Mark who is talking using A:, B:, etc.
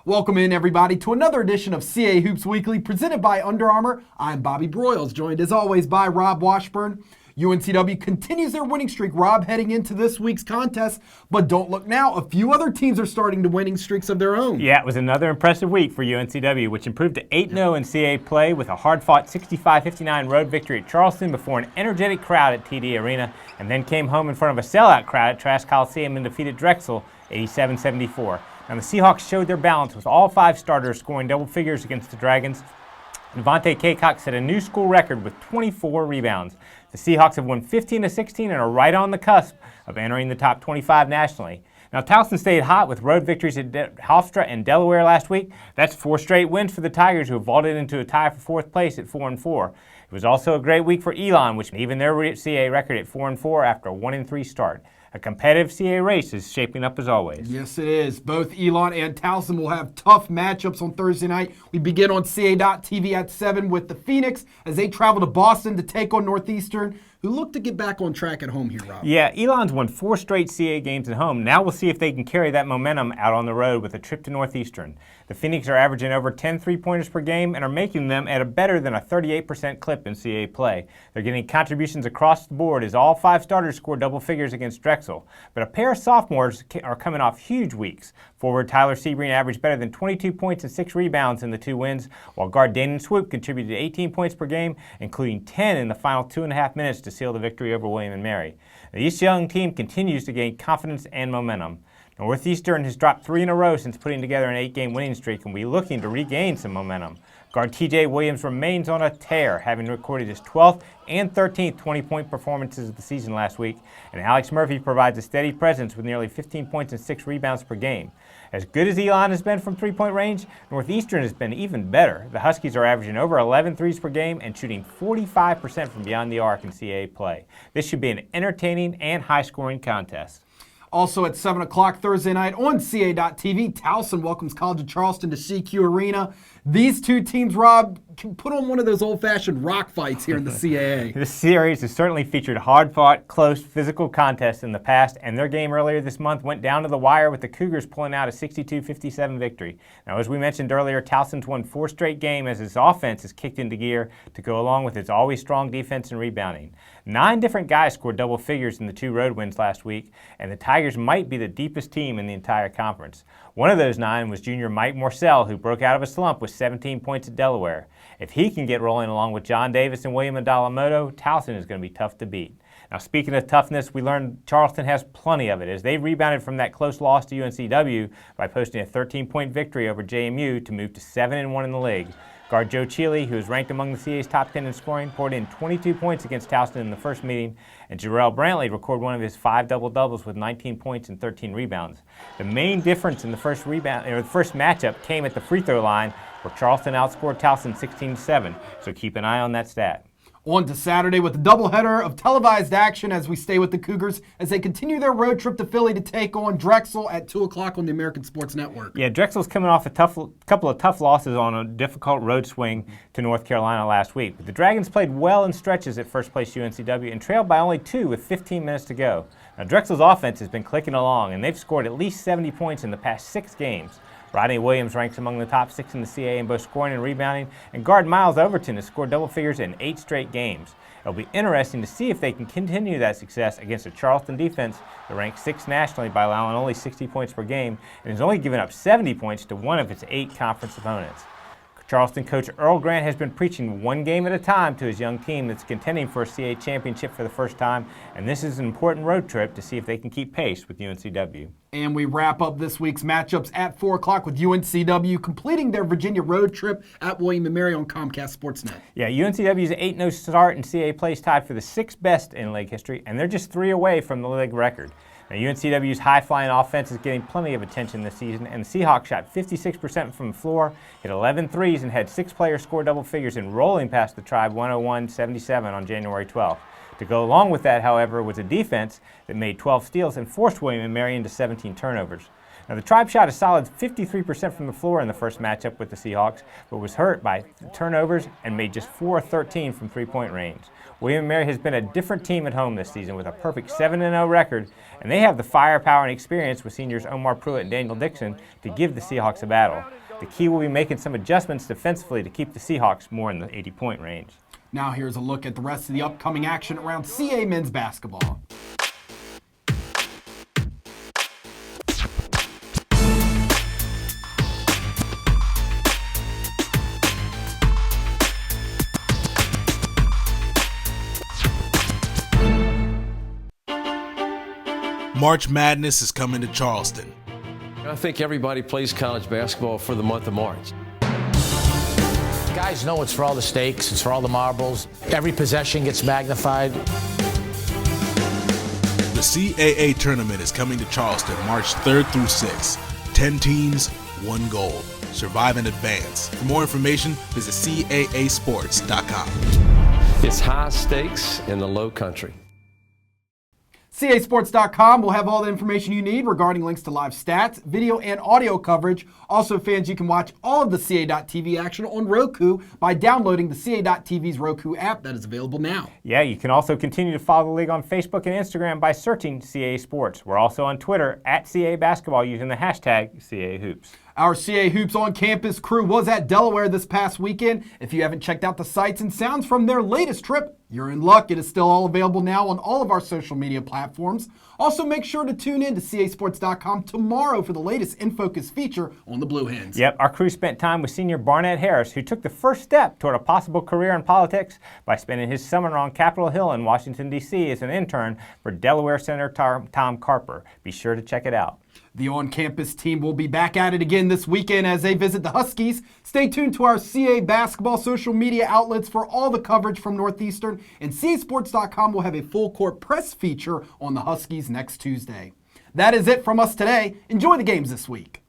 A: Welcome in, everybody, to another edition of CA Hoops Weekly, presented by Under Armour. I'm Bobby Broyles, joined as always by Rob Washburn. UNCW continues their winning streak, Rob, heading into this week's contest. But don't look now, a few other teams are starting to winning streaks of their own.
B: Yeah, it was another impressive week for UNCW, which improved to 8-0 in CA play with a hard-fought 65-59 road victory at Charleston before an energetic crowd at TD Arena, and then came home in front of a sellout crowd at Trask Coliseum and defeated Drexel 87-74. Now the Seahawks showed their balance with all five starters scoring double figures against the Dragons. Devontae Kaycock set a new school record with 24 rebounds. The Seahawks have won 15-16 and are right on the cusp of entering the top 25 nationally. Now, Towson stayed hot with road victories at Hofstra and Delaware last week. That's 4 straight wins for the Tigers, who have vaulted into a tie for 4th place at 4-4. It was also a great week for Elon, which even their CA record at 4-4 after a 1-3 start. A competitive CA race is shaping up as always.
A: Yes, it is. Both Elon and Towson will have tough matchups on Thursday night. We begin on CA.TV at 7 with the Phoenix as they travel to Boston to take on Northeastern, who look to get back on track at home here, Rob.
B: Yeah, Elon's won 4 straight CA games at home. Now we'll see if they can carry that momentum out on the road with a trip to Northeastern. The Phoenix are averaging over 10 3-pointers per game and are making them at a better than a 38% clip in CA play. They're getting contributions across the board as all 5 starters scored double figures against Drexel. But a pair of sophomores are coming off huge weeks. Forward Tyler Sebring averaged better than 22 points and 6 rebounds in the 2 wins, while guard Danon Swoop contributed 18 points per game, including 10 in the final 2.5 minutes to seal the victory over William & Mary. Now, this young team continues to gain confidence and momentum. Northeastern has dropped 3 in a row since putting together an 8-game winning streak and will be looking to regain some momentum. Guard TJ Williams remains on a tear, having recorded his 12th and 13th 20-point performances of the season last week, and Alex Murphy provides a steady presence with nearly 15 points and 6 rebounds per game. As good as Elon has been from 3-point range, Northeastern has been even better. The Huskies are averaging over 11 threes per game and shooting 45% from beyond the arc in CAA play. This should be an entertaining and high-scoring contest.
A: Also at 7 o'clock Thursday night on CA.TV, Towson welcomes College of Charleston to CQ Arena. These two teams, Rob, can put on one of those old-fashioned rock fights here in the CAA.
B: This series has certainly featured hard-fought, close, physical contests in the past, and their game earlier this month went down to the wire with the Cougars pulling out a 62-57 victory. Now, as we mentioned earlier, Towson's won 4 straight games as his offense is kicked into gear to go along with its always strong defense and rebounding. 9 different guys scored double figures in the 2 road wins last week, and the Tigers might be the deepest team in the entire conference. One of those 9 was junior Mike Morcell, who broke out of a slump with 17 points at Delaware. If he can get rolling along with John Davis and William Adalamoto, Towson is going to be tough to beat. Now, speaking of toughness, we learned Charleston has plenty of it as they rebounded from that close loss to UNCW by posting a 13-point victory over JMU to move to 7-1 in the league. Guard Joe Cheely, who is ranked among the CA's top 10 in scoring, poured in 22 points against Towson in the first meeting, and Jarrell Brantley recorded one of his 5 double-doubles with 19 points and 13 rebounds. The main difference in the first matchup came at the free throw line, where Charleston outscored Towson 16-7, so keep an eye on that stat.
A: On to Saturday with a doubleheader of televised action as we stay with the Cougars as they continue their road trip to Philly to take on Drexel at 2 o'clock on the American Sports Network.
B: Yeah, Drexel's coming off a couple of tough losses on a difficult road swing to North Carolina last week. But the Dragons played well in stretches at first place UNCW and trailed by only 2 with 15 minutes to go. Now, Drexel's offense has been clicking along, and they've scored at least 70 points in the past 6 games. Rodney Williams ranks among the top 6 in the CAA in both scoring and rebounding, and guard Miles Overton has scored double figures in 8 straight games. It'll be interesting to see if they can continue that success against a Charleston defense that ranks 6th nationally by allowing only 60 points per game and has only given up 70 points to one of its 8 conference opponents. Charleston coach Earl Grant has been preaching 1 game at a time to his young team that's contending for a CAA championship for the first time, and this is an important road trip to see if they can keep pace with UNCW.
A: And we wrap up this week's matchups at 4 o'clock with UNCW completing their Virginia road trip at William & Mary on Comcast Sportsnet.
B: Yeah, UNCW's 8-0 start in CAA play is tied for the 6th best in league history, and they're just 3 away from the league record. Now, UNCW's high-flying offense is getting plenty of attention this season, and the Seahawks shot 56% from the floor, hit 11 threes, and had 6 players score double figures in rolling past the Tribe 101-77 on January 12th. To go along with that, however, was a defense that made 12 steals and forced William & Mary into 17 turnovers. Now, the Tribe shot a solid 53% from the floor in the first matchup with the Seahawks, but was hurt by turnovers and made just 4 of 13 from three-point range. William & Mary has been a different team at home this season with a perfect 7-0 record, and they have the firepower and experience with seniors Omar Pruitt and Daniel Dixon to give the Seahawks a battle. The key will be making some adjustments defensively to keep the Seahawks more in the 80-point range.
A: Now here's a look at the rest of the upcoming action around CA men's basketball.
C: March Madness is coming to Charleston.
D: I think everybody plays college basketball for the month of March.
E: Guys know it's for all the stakes, it's for all the marbles. Every possession gets magnified.
C: The CAA tournament is coming to Charleston March 3rd through 6th. 10 teams, 1 goal. Survive and advance. For more information, visit CAAsports.com.
D: It's high stakes in the low country.
A: CAsports.com will have all the information you need regarding links to live stats, video, and audio coverage. Also, fans, you can watch all of the CA.TV action on Roku by downloading the CA.TV's Roku app that is available now.
B: Yeah, you can also continue to follow the league on Facebook and Instagram by searching CA Sports. We're also on Twitter at CA Basketball using the hashtag CA Hoops.
A: Our CA Hoops on Campus crew was at Delaware this past weekend. If you haven't checked out the sights and sounds from their latest trip, you're in luck. It is still all available now on all of our social media platforms. Also, make sure to tune in to CAsports.com tomorrow for the latest In Focus feature on the Blue Hens.
B: Yep, our crew spent time with senior Barnett Harris, who took the first step toward a possible career in politics by spending his summer on Capitol Hill in Washington, D.C. as an intern for Delaware Senator Tom Carper. Be sure to check it out.
A: The on-campus team will be back at it again this weekend as they visit the Huskies. Stay tuned to our CA Basketball social media outlets for all the coverage from Northeastern, and CAsports.com will have a full-court press feature on the Huskies next Tuesday. That is it from us today. Enjoy the games this week.